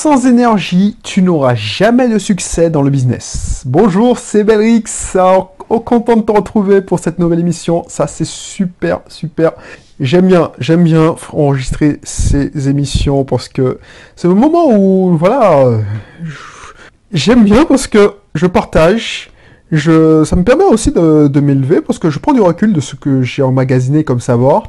Sans énergie, tu n'auras jamais de succès dans le business. Bonjour, c'est Belrix. Alors, content de te retrouver pour cette nouvelle émission. Ça, c'est super. J'aime bien enregistrer ces émissions parce que c'est le moment où, voilà, j'aime bien parce que je partage. Ça me permet aussi de m'élever parce que je prends du recul de ce que j'ai emmagasiné comme savoir.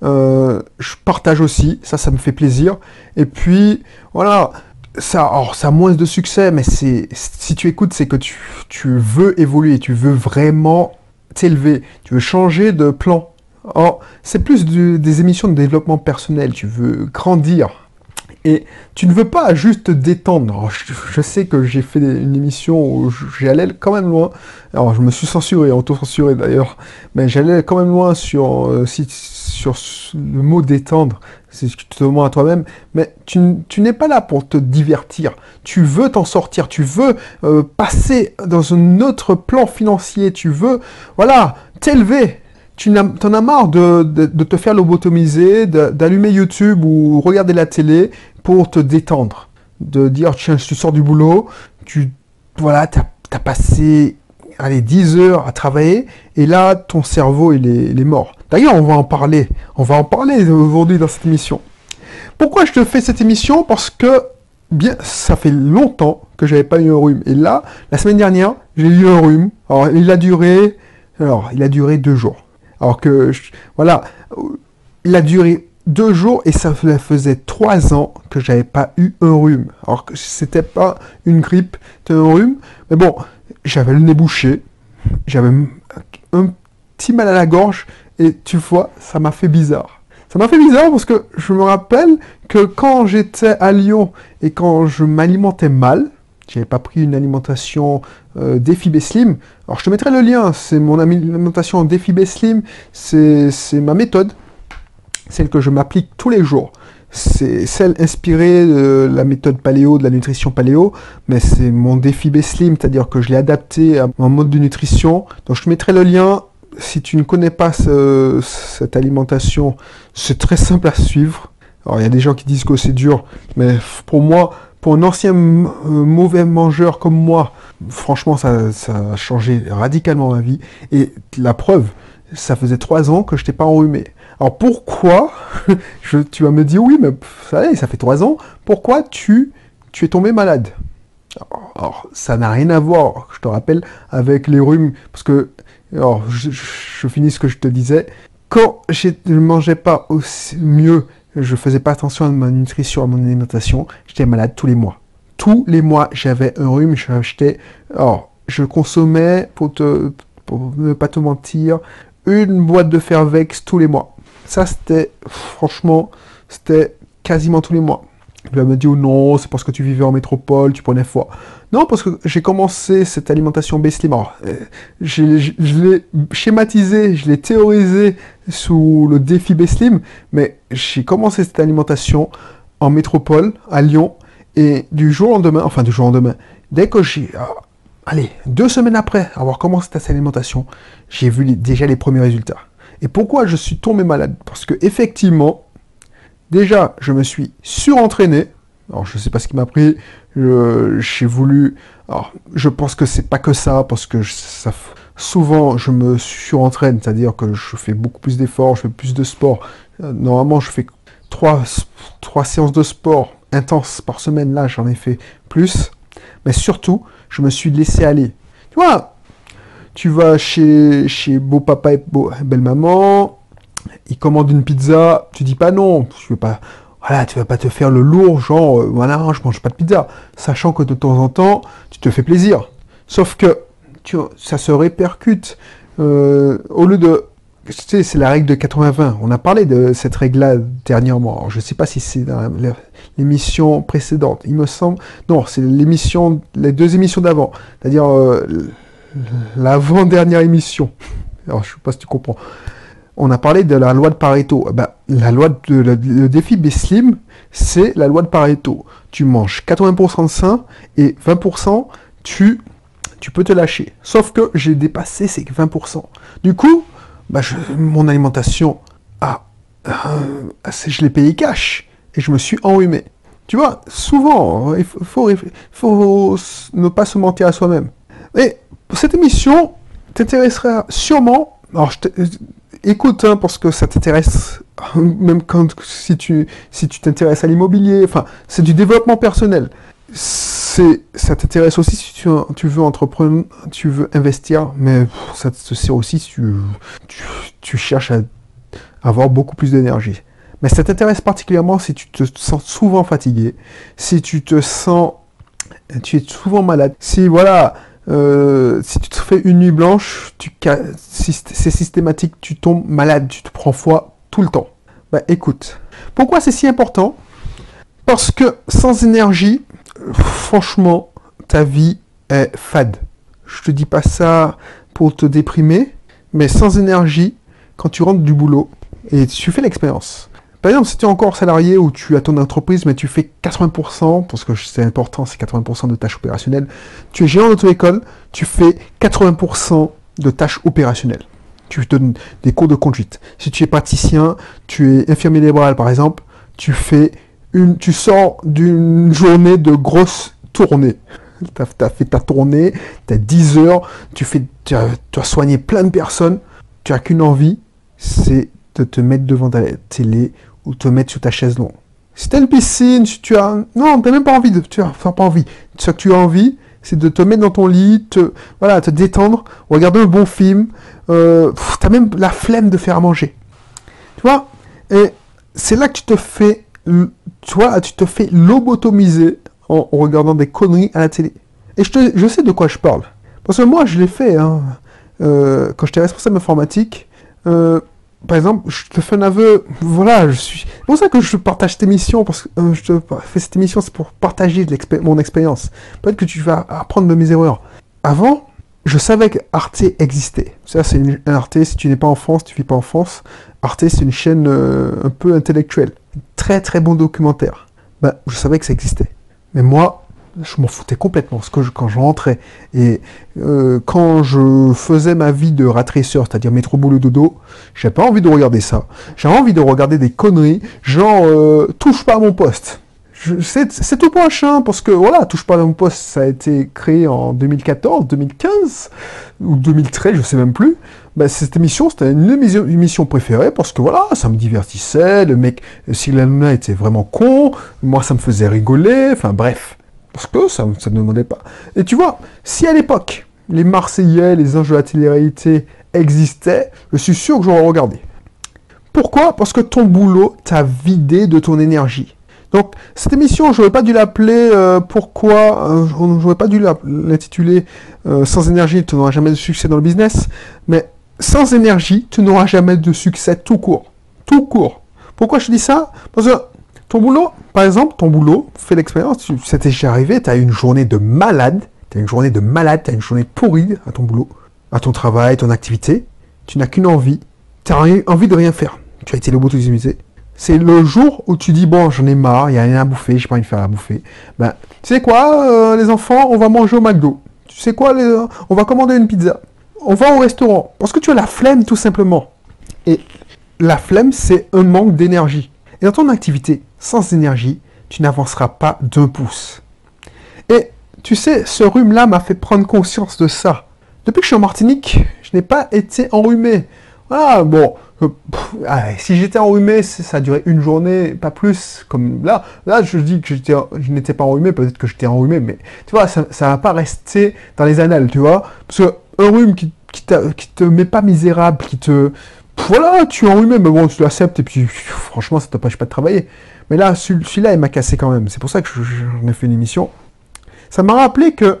Je partage aussi, ça me fait plaisir. Et puis, voilà, ça a moins de succès, mais si tu écoutes, c'est que tu veux évoluer, tu veux vraiment t'élever, tu veux changer de plan. Or, c'est plus des émissions de développement personnel, tu veux grandir. Et tu ne veux pas juste te détendre. Alors, je sais que j'ai fait une émission où j'allais quand même loin. Alors, je me suis censuré, auto-censuré d'ailleurs. Mais j'allais quand même loin sur le mot détendre. C'est ce que tu te demandes à toi-même. Mais tu n'es pas là pour te divertir. Tu veux t'en sortir. Tu veux passer dans un autre plan financier. Tu veux, voilà, t'élever. T'en as marre de te faire lobotomiser, d'allumer YouTube ou regarder la télé pour te détendre. De dire, tiens, tu sors du boulot, t'as passé 10 heures à travailler, et là, ton cerveau, il est mort. D'ailleurs, on va en parler aujourd'hui dans cette émission. Pourquoi je te fais cette émission? Parce que, ça fait longtemps que j'avais pas eu un rhume. Et là, la semaine dernière, j'ai eu un rhume. Alors, il a duré 2 jours. Alors que, voilà, il a duré 2 jours et ça faisait 3 ans que j'avais pas eu un rhume. Alors que c'était pas une grippe, c'était un rhume. Mais bon, j'avais le nez bouché, j'avais un petit mal à la gorge et tu vois, ça m'a fait bizarre. Ça m'a fait bizarre parce que je me rappelle que quand j'étais à Lyon et quand je m'alimentais mal, j'avais pas pris une alimentation Défi B-Slim. Alors je te mettrai le lien, c'est mon alimentation Défi B-Slim, c'est ma méthode, celle que je m'applique tous les jours. C'est celle inspirée de la méthode paléo, de la nutrition paléo, mais c'est mon Défi B-Slim, c'est-à-dire que je l'ai adapté à mon mode de nutrition. Donc je te mettrai le lien. Si tu ne connais pas cette alimentation, c'est très simple à suivre. Alors il y a des gens qui disent que c'est dur, mais pour moi, pour un ancien mauvais mangeur comme moi, franchement, ça a changé radicalement ma vie. Et la preuve, ça faisait 3 ans que je n'étais pas enrhumé. Alors pourquoi, tu vas me dire, oui, mais ça fait 3 ans, pourquoi tu es tombé malade? Alors, ça n'a rien à voir, je te rappelle, avec les rhumes, parce que, alors, je finis ce que je te disais, quand je ne mangeais pas aussi mieux, je faisais pas attention à ma nutrition, à mon alimentation, j'étais malade tous les mois. Tous les mois, j'avais un rhume, je consommais, pour ne pas te mentir, une boîte de Fervex tous les mois. Ça, franchement, c'était quasiment tous les mois. Tu vas me dire, non, c'est parce que tu vivais en métropole, tu prenais foi. Non, parce que j'ai commencé cette alimentation B-Slim. Je l'ai schématisé, je l'ai théorisé sous le défi B-Slim, mais j'ai commencé cette alimentation en métropole, à Lyon, et du jour au lendemain, dès que 2 semaines après avoir commencé cette alimentation, j'ai vu déjà les premiers résultats. Et pourquoi je suis tombé malade? Parce que effectivement, déjà, je me suis surentraîné. Alors, je ne sais pas ce qui m'a pris. J'ai voulu... Alors, je pense que c'est pas que ça, parce que souvent, je me surentraîne, c'est-à-dire que je fais beaucoup plus d'efforts, je fais plus de sport. Normalement, je fais 3 séances de sport intenses par semaine. Là, j'en ai fait plus. Mais surtout, je me suis laissé aller. Tu vois, tu vas chez beau papa et belle maman... Ils commandent une pizza, tu dis pas non, tu vas pas te faire le lourd, genre, je mange pas de pizza, sachant que de temps en temps, tu te fais plaisir. Sauf que, ça se répercute, au lieu de, tu sais, c'est la règle de 80-20, on a parlé de cette règle-là dernièrement. Alors, je sais pas si c'est dans l'émission précédente, il me semble, non, c'est les 2 émissions d'avant, c'est-à-dire, l'avant-dernière émission. Alors, je sais pas si tu comprends. On a parlé de la loi de Pareto. Le défi B-Slim, c'est la loi de Pareto. Tu manges 80% de sain et 20%, tu peux te lâcher. Sauf que j'ai dépassé ces 20%. Du coup, mon alimentation, je l'ai payé cash et je me suis enrhumé. Tu vois, souvent, faut ne pas se mentir à soi-même. Et cette émission t'intéressera sûrement. Alors, écoute, hein, parce que ça t'intéresse, même si tu t'intéresses à l'immobilier, enfin, c'est du développement personnel. Ça t'intéresse aussi si tu veux entreprendre, tu veux investir, mais ça te sert aussi si tu cherches à avoir beaucoup plus d'énergie. Mais ça t'intéresse particulièrement si tu te sens souvent fatigué, si tu es souvent malade, si voilà, si tu te fais une nuit blanche, si c'est systématique, tu tombes malade, tu te prends froid tout le temps. Bah écoute, pourquoi c'est si important? Parce que sans énergie, franchement, ta vie est fade. Je te dis pas ça pour te déprimer, mais sans énergie, quand tu rentres du boulot, et tu fais l'expérience. Par exemple, si tu es encore salarié ou tu as ton entreprise, mais tu fais 80%, parce que c'est important, c'est 80% de tâches opérationnelles, tu es gérant d'auto-école, tu fais 80% de tâches opérationnelles. Tu donnes des cours de conduite. Si tu es praticien, tu es infirmier libéral par exemple, tu sors d'une journée de grosse tournée. Tu as fait ta tournée, tu as 10 heures, tu as soigné plein de personnes, tu n'as qu'une envie, c'est de te mettre devant ta télé ou te mettre sur ta chaise longue. Si tu as une piscine, si tu as... Non, tu n'as même pas envie. Tu n'as pas envie. Ce que tu as envie, c'est de te mettre dans ton lit, te détendre, regarder un bon film. Tu as même la flemme de faire à manger. Tu vois? Et c'est là que tu te fais lobotomiser en regardant des conneries à la télé. Et je sais de quoi je parle. Parce que moi, je l'ai fait. Hein. Quand j'étais responsable informatique, par exemple, je te fais un aveu, voilà, c'est pour ça que je partage cette émission, parce que je te fais cette émission, c'est pour partager mon expérience. Peut-être que tu vas apprendre de mes erreurs. Avant, je savais que Arte existait. Ça, c'est un Arte, si tu n'es pas en France, tu ne vis pas en France. Arte, c'est une chaîne un peu intellectuelle. Très très bon documentaire. Ben, je savais que ça existait. Mais moi, je m'en foutais complètement. Parce que quand je rentrais et quand je faisais ma vie de rat racer, c'est-à-dire métro boulot dodo, j'avais pas envie de regarder ça. J'avais envie de regarder des conneries, genre touche pas à mon poste. C'est tout prochain, parce que voilà, touche pas à mon poste, ça a été créé en 2014, 2015 ou 2013, je sais même plus. Ben, cette émission, c'était une émission préférée parce que voilà, ça me divertissait. Le mec, Cyril Hanouna était vraiment con, moi ça me faisait rigoler, enfin bref. Parce que ça ne demandait pas. Et tu vois, si à l'époque, les Marseillais, les anges de la télé-réalité existaient, je suis sûr que j'aurais regardé. Pourquoi? Parce que ton boulot t'a vidé de ton énergie. Donc, cette émission, j'aurais pas dû l'appeler pourquoi, j'aurais pas dû l'intituler sans énergie, tu n'auras jamais de succès dans le business. Mais sans énergie, tu n'auras jamais de succès tout court. Tout court. Pourquoi je dis ça? Parce que ton boulot, par exemple, fais l'expérience, ça t'est déjà arrivé, tu as une journée de malade, tu as une journée pourrie à ton boulot, à ton travail, ton activité, tu n'as qu'une envie, tu as envie de rien faire, tu as été lobotomisé. C'est le jour où tu dis, bon, j'en ai marre, il n'y a rien à bouffer, j'ai pas envie de faire à bouffer. Ben, tu sais quoi, les enfants, on va manger au McDo. Tu sais quoi, on va commander une pizza. On va au restaurant, parce que tu as la flemme, tout simplement. Et la flemme, c'est un manque d'énergie. Et dans ton activité, sans énergie, tu n'avanceras pas d'un pouce. Et tu sais, ce rhume-là m'a fait prendre conscience de ça. Depuis que je suis en Martinique, je n'ai pas été enrhumé. Ah bon, si j'étais enrhumé, ça a duré une journée, pas plus. Comme là je dis que je n'étais pas enrhumé, peut-être que j'étais enrhumé, mais tu vois, ça va pas rester dans les annales, tu vois. Parce qu'un rhume qui te met pas misérable, voilà, tu es enrhumé, mais bon, tu l'acceptes, et puis franchement, ça t'empêche pas de travailler. Mais là, celui-là, il m'a cassé quand même. C'est pour ça que j'en ai fait une émission. Ça m'a rappelé que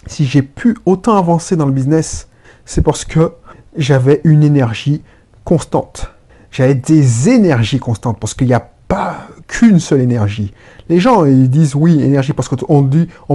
si j'ai pu autant avancer dans le business, c'est parce que j'avais une énergie constante. J'avais des énergies constantes, parce qu'il n'y a pas qu'une seule énergie. Les gens, ils disent oui, énergie, parce qu'on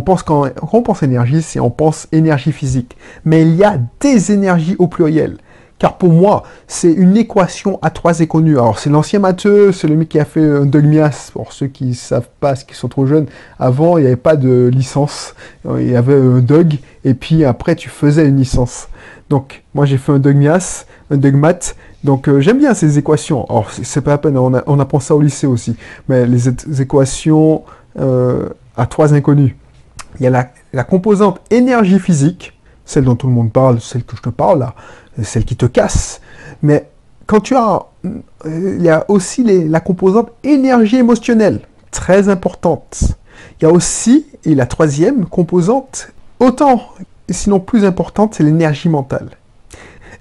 pense quand on pense énergie, on pense énergie physique. Mais il y a des énergies au pluriel. Car pour moi, c'est une équation à trois inconnues. Alors, c'est l'ancien matheux, c'est le mec qui a fait un Dogmias. Pour ceux qui ne savent pas, qui sont trop jeunes, avant, il n'y avait pas de licence. Il y avait un Dog, et puis après, tu faisais une licence. Donc, moi, j'ai fait un Dogmias, un Dogmat. Donc, j'aime bien ces équations. Alors, c'est pas la peine, on apprend ça au lycée aussi. Mais les équations à trois inconnus. Il y a la composante énergie physique, celle dont tout le monde parle, celle que je te parle là, celle qui te casse. Mais quand il y a aussi la composante énergie émotionnelle, très importante. Il y a aussi, et la troisième composante, autant, sinon plus importante, c'est l'énergie mentale.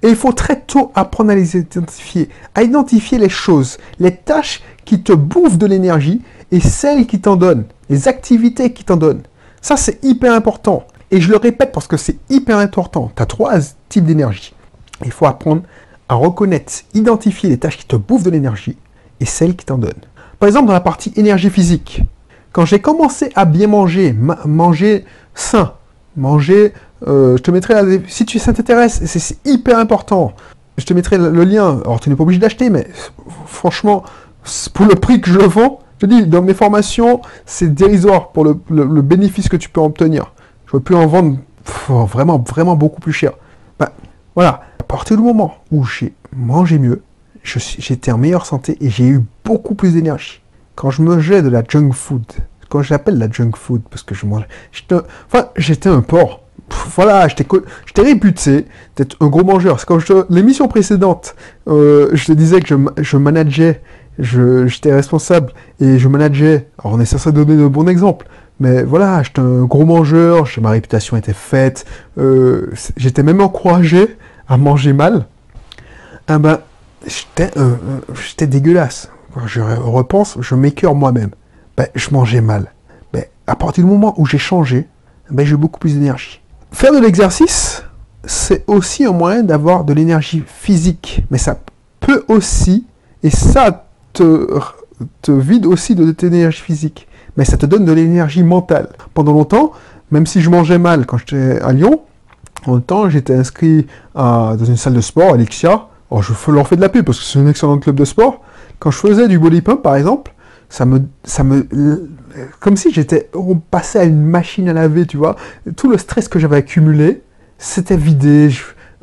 Et il faut très tôt apprendre à les identifier, à identifier les choses, les tâches qui te bouffent de l'énergie et celles qui t'en donnent, les activités qui t'en donnent. Ça, c'est hyper important. Et je le répète parce que c'est hyper important. Tu as trois types d'énergie. Il faut apprendre à reconnaître, identifier les tâches qui te bouffent de l'énergie et celles qui t'en donnent. Par exemple, dans la partie énergie physique, quand j'ai commencé à bien manger, manger sain, manger, je te mettrai, si ça t'intéresse, c'est hyper important. Je te mettrai le lien. Alors, tu n'es pas obligé d'acheter, mais franchement, pour le prix que je le vends, je te dis, dans mes formations, c'est dérisoire pour le bénéfice que tu peux obtenir. Je ne peux plus en vendre vraiment, vraiment beaucoup plus cher. Ben, voilà. À partir du moment où j'ai mangé mieux, j'étais en meilleure santé et j'ai eu beaucoup plus d'énergie. Quand je mangeais de la junk food, quand j'appelle la junk food, parce que je mangeais, j'étais un porc. Voilà, j'étais réputé d'être un gros mangeur. C'est comme l'émission précédente, je te disais que je manageais, j'étais responsable et je manageais. Alors on est censé donner de bons exemples. Mais voilà, j'étais un gros mangeur, ma réputation était faite, j'étais même encouragé à manger mal. Ah ben, j'étais dégueulasse. Quand je repense, je m'écœure moi-même. Ben, je mangeais mal. Ben, à partir du moment où j'ai changé, ben, j'ai beaucoup plus d'énergie. Faire de l'exercice, c'est aussi un moyen d'avoir de l'énergie physique. Mais ça peut aussi, et ça te vide aussi de ton énergie physique. Mais ça te donne de l'énergie mentale. Pendant longtemps, même si je mangeais mal quand j'étais à Lyon, en même temps, j'étais inscrit dans une salle de sport, Alexia. Alors, je leur fais de la pub parce que c'est un excellent club de sport. Quand je faisais du body pump, par exemple, comme si on passait à une machine à laver, tu vois. Tout le stress que j'avais accumulé, c'était vidé.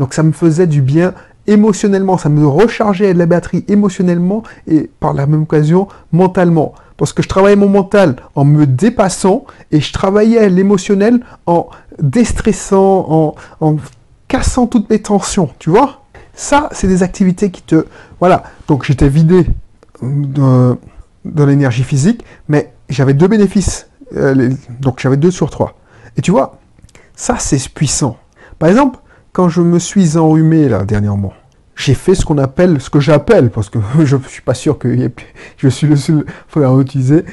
Donc, ça me faisait du bien émotionnellement. Ça me rechargeait la batterie émotionnellement et par la même occasion, mentalement. Parce que je travaillais mon mental en me dépassant et je travaillais l'émotionnel en déstressant, en cassant toutes mes tensions, tu vois. Ça, c'est des activités qui te... Voilà, donc j'étais vidé de l'énergie physique, mais j'avais deux bénéfices. Donc j'avais 2 sur 3. Et tu vois, ça, c'est puissant. Par exemple, quand je me suis enrhumé, là, dernièrement, j'ai fait ce que j'appelle, parce que je ne suis pas sûr que je suis le seul à utiliser.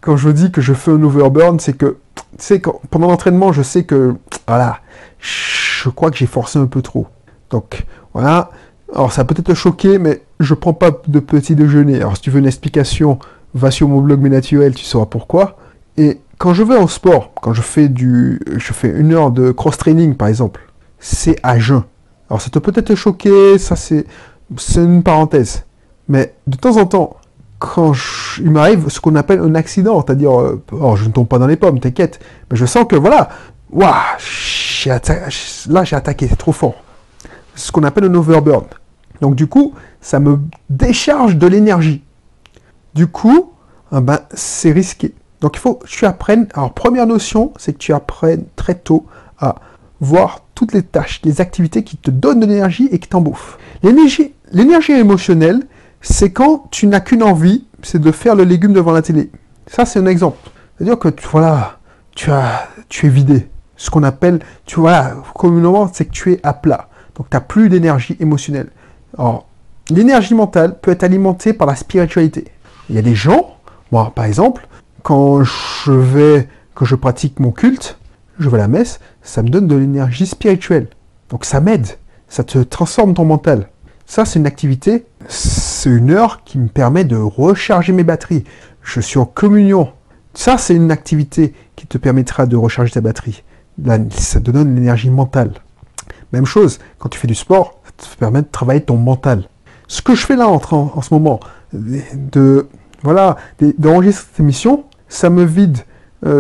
Quand je dis que je fais un overburn, c'est que, tu sais, pendant l'entraînement, je sais que, voilà, je crois que j'ai forcé un peu trop. Donc, voilà. Alors, ça peut te choquer, mais je prends pas de petit déjeuner. Alors, si tu veux une explication, va sur mon blog Mes Naturel, tu sauras pourquoi. Et quand je vais au sport, quand je fais 1 heure de cross-training, par exemple, c'est à jeun. Alors, ça peut peut-être te choquer, ça c'est une parenthèse. Mais de temps en temps, quand il m'arrive ce qu'on appelle un accident, c'est-à-dire, je ne tombe pas dans les pommes, t'inquiète, mais je sens que voilà, waouh, là j'ai attaqué, c'est trop fort. C'est ce qu'on appelle un overburn. Donc du coup, ça me décharge de l'énergie. Du coup, c'est risqué. Donc il faut que tu apprennes. Alors première notion, c'est que tu apprennes très tôt à voir toutes les tâches, les activités qui te donnent de l'énergie et qui t'en bouffent. L'énergie émotionnelle, c'est quand tu n'as qu'une envie, c'est de faire le légume devant la télé. Ça, c'est un exemple. C'est-à-dire que tu es vidé. Ce qu'on appelle, communément, c'est que tu es à plat. Donc, tu n'as plus d'énergie émotionnelle. Alors, l'énergie mentale peut être alimentée par la spiritualité. Il y a des gens, moi, par exemple, quand je pratique mon culte, je vais à la messe, ça me donne de l'énergie spirituelle. Donc, ça m'aide. Ça te transforme ton mental. Ça, c'est une activité, c'est 1 heure qui me permet de recharger mes batteries. Je suis en communion. Ça, c'est une activité qui te permettra de recharger ta batterie. Là, ça te donne l'énergie mentale. Même chose, quand tu fais du sport, ça te permet de travailler ton mental. Ce que je fais là en ce moment, d'enregistrer cette émission, ça me vide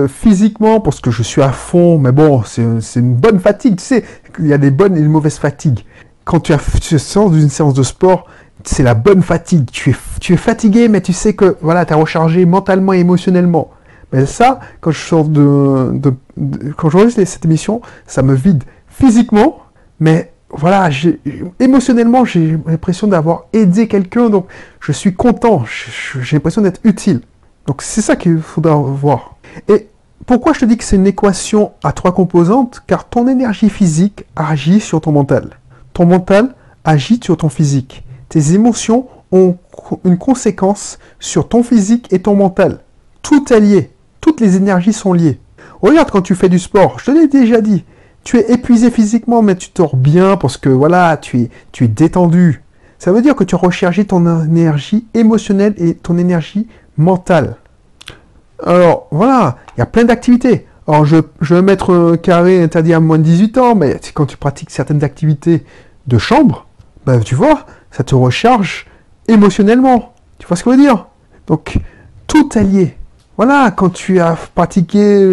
physiquement parce que je suis à fond, mais bon, c'est une bonne fatigue, tu sais, il y a des bonnes et des mauvaises fatigues. Quand tu sors d'une séance de sport, c'est la bonne fatigue. Tu es fatigué, mais tu sais que voilà, tu as rechargé mentalement et émotionnellement. Mais ça, quand je sors quand j'enregistre cette émission, ça me vide physiquement, mais voilà, émotionnellement, j'ai l'impression d'avoir aidé quelqu'un, donc je suis content, j'ai l'impression d'être utile. Donc c'est ça qu'il faudra voir. Et pourquoi je te dis que c'est une équation à 3 composantes? Car ton énergie physique agit sur ton mental. Ton mental agit sur ton physique. Tes émotions ont une conséquence sur ton physique et ton mental. Tout est lié. Toutes les énergies sont liées. Regarde quand tu fais du sport, je te l'ai déjà dit. Tu es épuisé physiquement, mais tu dors bien parce que voilà, tu es détendu. Ça veut dire que tu as rechargé ton énergie émotionnelle et ton énergie mentale. Alors voilà, il y a plein d'activités. Alors je vais mettre un carré interdit à moins de 18 ans, mais quand tu pratiques certaines activités de chambre, ben, tu vois, ça te recharge émotionnellement. Tu vois ce que je veux dire? Donc tout est lié. Voilà, quand tu as pratiqué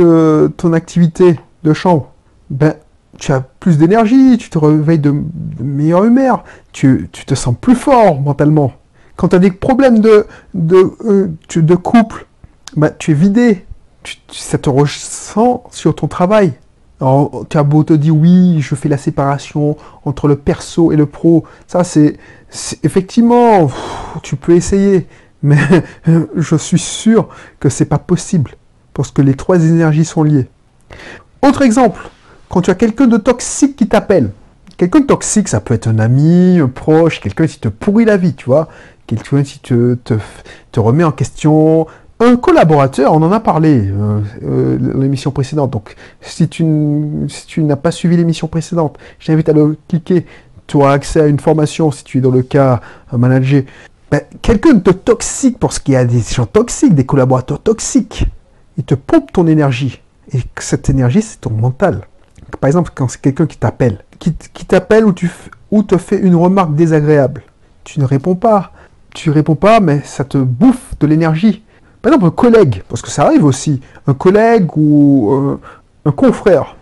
ton activité de chambre, ben, tu as plus d'énergie, tu te réveilles de meilleure humeur, tu te sens plus fort mentalement. Quand tu as des problèmes de couple, ben, tu es vidé, ça te ressent sur ton travail. Alors, tu as beau te dire, oui, je fais la séparation entre le perso et le pro. Ça, c'est effectivement, tu peux essayer. Mais je suis sûr que c'est pas possible. Parce que les 3 énergies sont liées. Autre exemple, quand tu as quelqu'un de toxique qui t'appelle. Quelqu'un de toxique, ça peut être un ami, un proche, quelqu'un qui te pourrit la vie, tu vois. Quelqu'un qui te remet en question. Un collaborateur, on en a parlé dans l'émission précédente. Donc, si tu n'as pas suivi l'émission précédente, je t'invite à le cliquer. Tu auras accès à une formation si tu es dans le cas manager. Ben, quelqu'un de toxique, parce qu'il y a des gens toxiques, des collaborateurs toxiques, ils te pompent ton énergie. Et cette énergie, c'est ton mental. Par exemple, quand c'est quelqu'un qui t'appelle, ou te fait une remarque désagréable, tu ne réponds pas. Tu réponds pas, mais ça te bouffe de l'énergie. Par exemple, un collègue, parce que ça arrive aussi, un collègue ou un confrère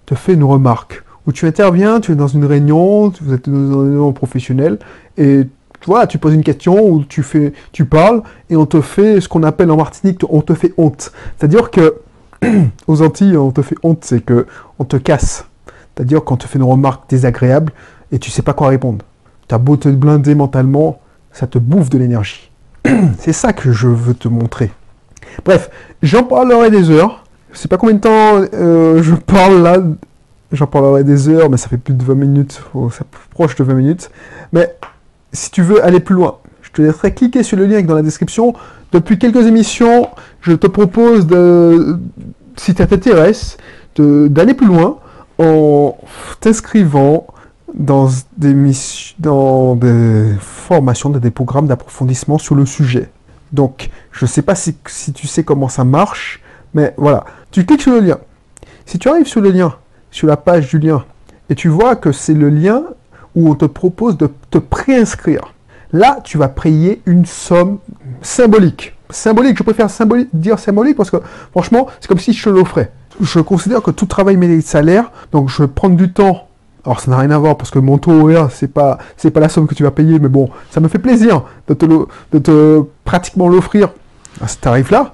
te fait une remarque, où tu interviens, tu es dans une réunion, vous êtes dans une réunion professionnelle, et voilà, tu poses une question, ou tu parles, et on te fait ce qu'on appelle en Martinique, on te fait honte. C'est-à-dire que, aux Antilles, on te fait honte, c'est que on te casse. C'est-à-dire qu'on te fait une remarque désagréable, et tu sais pas quoi répondre. Tu as beau te blinder mentalement, ça te bouffe de l'énergie. C'est ça que je veux te montrer. Bref, j'en parlerai des heures. Je sais pas combien de temps je parle là. J'en parlerai des heures, mais ça fait plus de 20 minutes. Ça proche de 20 minutes. Mais si tu veux aller plus loin, je te laisserai cliquer sur le lien dans la description. Depuis quelques émissions, je te propose, si ça t'intéresse, d'aller plus loin en t'inscrivant dans des formations, dans des programmes d'approfondissement sur le sujet. Donc, je ne sais pas si tu sais comment ça marche, mais voilà. Tu cliques sur le lien. Si tu arrives sur le lien, sur la page du lien, et tu vois que c'est le lien où on te propose de te préinscrire, là, tu vas payer une somme symbolique. Symbolique, je préfère dire symbolique parce que, franchement, c'est comme si je te l'offrais. Je considère que tout travail mérite salaire, donc je vais prendre du temps. Alors ça n'a rien à voir parce que mon taux horaire, c'est pas la somme que tu vas payer, mais bon, ça me fait plaisir de te pratiquement l'offrir à ce tarif-là.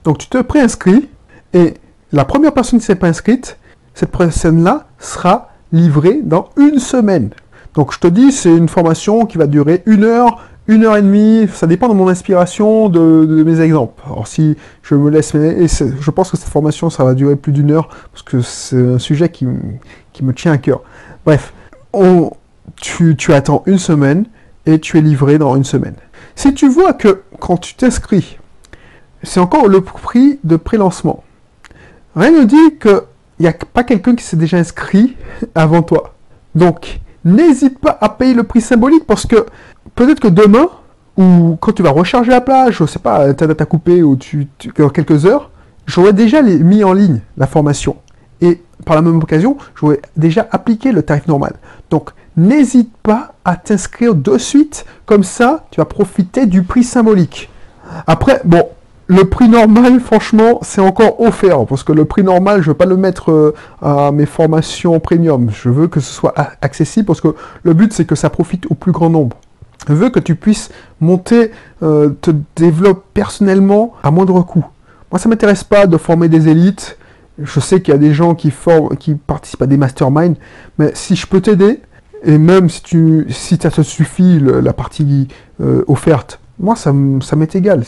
Donc tu te préinscris et la première personne qui s'est pas inscrite, cette personne-là sera livrée dans 1 semaine. Donc je te dis, c'est une formation qui va durer 1 heure, 1 heure et demie, ça dépend de mon inspiration, de mes exemples. Alors si je me laisse, je pense que cette formation, ça va durer plus d'1 heure, parce que c'est un sujet qui me tient à cœur. Bref, tu attends 1 semaine, et tu es livré dans 1 semaine. Si tu vois que quand tu t'inscris, c'est encore le prix de pré-lancement, rien ne dit qu'il n'y a pas quelqu'un qui s'est déjà inscrit avant toi. Donc, n'hésite pas à payer le prix symbolique parce que peut-être que demain, ou quand tu vas recharger la plage, je sais pas, ta date à couper, ou dans quelques heures, j'aurais déjà mis en ligne la formation. Et par la même occasion, j'aurais déjà appliqué le tarif normal. Donc, n'hésite pas à t'inscrire de suite, comme ça, tu vas profiter du prix symbolique. Après, bon, le prix normal, franchement, c'est encore offert, parce que le prix normal, je ne veux pas le mettre à mes formations premium. Je veux que ce soit accessible, parce que le but, c'est que ça profite au plus grand nombre. Je veux que tu puisses monter, te développer personnellement à moindre coût. Moi, ça m'intéresse pas de former des élites. Je sais qu'il y a des gens qui participent à des masterminds, mais si je peux t'aider, et même si ça te suffit, la partie offerte, moi, ça m'est égal.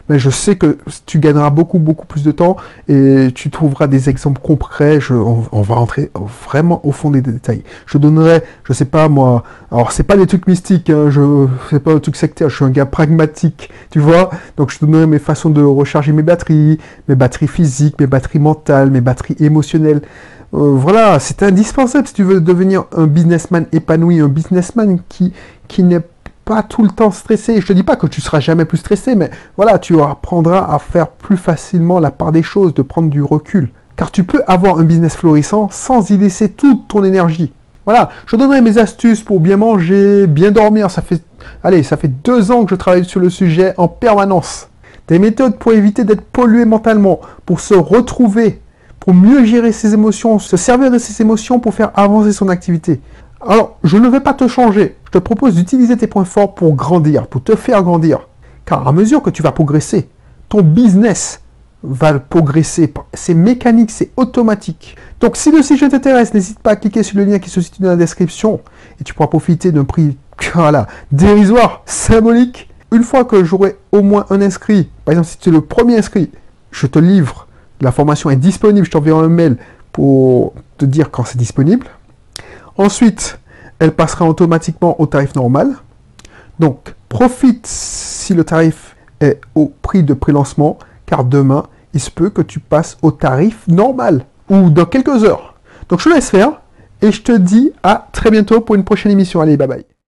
Mais je sais que tu gagneras beaucoup, beaucoup plus de temps et tu trouveras des exemples concrets. On va rentrer vraiment au fond des détails. Je donnerai, je sais pas moi, alors c'est pas des trucs mystiques, hein, c'est pas un truc sectaire, je suis un gars pragmatique, tu vois. Donc je te donnerai mes façons de recharger mes batteries physiques, mes batteries mentales, mes batteries émotionnelles. Voilà, c'est indispensable si tu veux devenir un businessman épanoui, un businessman qui n'est pas tout le temps stressé. Je te dis pas que tu seras jamais plus stressé, mais voilà, tu apprendras à faire plus facilement la part des choses, de prendre du recul. Car tu peux avoir un business florissant sans y laisser toute ton énergie. Voilà, je donnerai mes astuces pour bien manger, bien dormir. Ça fait 2 ans que je travaille sur le sujet en permanence. Des méthodes pour éviter d'être pollué mentalement, pour se retrouver, pour mieux gérer ses émotions, se servir de ses émotions pour faire avancer son activité. Alors, je ne vais pas te changer. Je te propose d'utiliser tes points forts pour grandir, pour te faire grandir. Car à mesure que tu vas progresser, ton business va progresser. C'est mécanique, c'est automatique. Donc, si le sujet t'intéresse, n'hésite pas à cliquer sur le lien qui se situe dans la description et tu pourras profiter d'un prix, voilà, dérisoire, symbolique. Une fois que j'aurai au moins un inscrit, par exemple, si tu es le premier inscrit, je te livre. La formation est disponible, je t'enverrai un mail pour te dire quand c'est disponible. Ensuite, elle passera automatiquement au tarif normal. Donc, profite si le tarif est au prix de pré-lancement, car demain, il se peut que tu passes au tarif normal, ou dans quelques heures. Donc, je te laisse faire, et je te dis à très bientôt pour une prochaine émission. Allez, bye bye.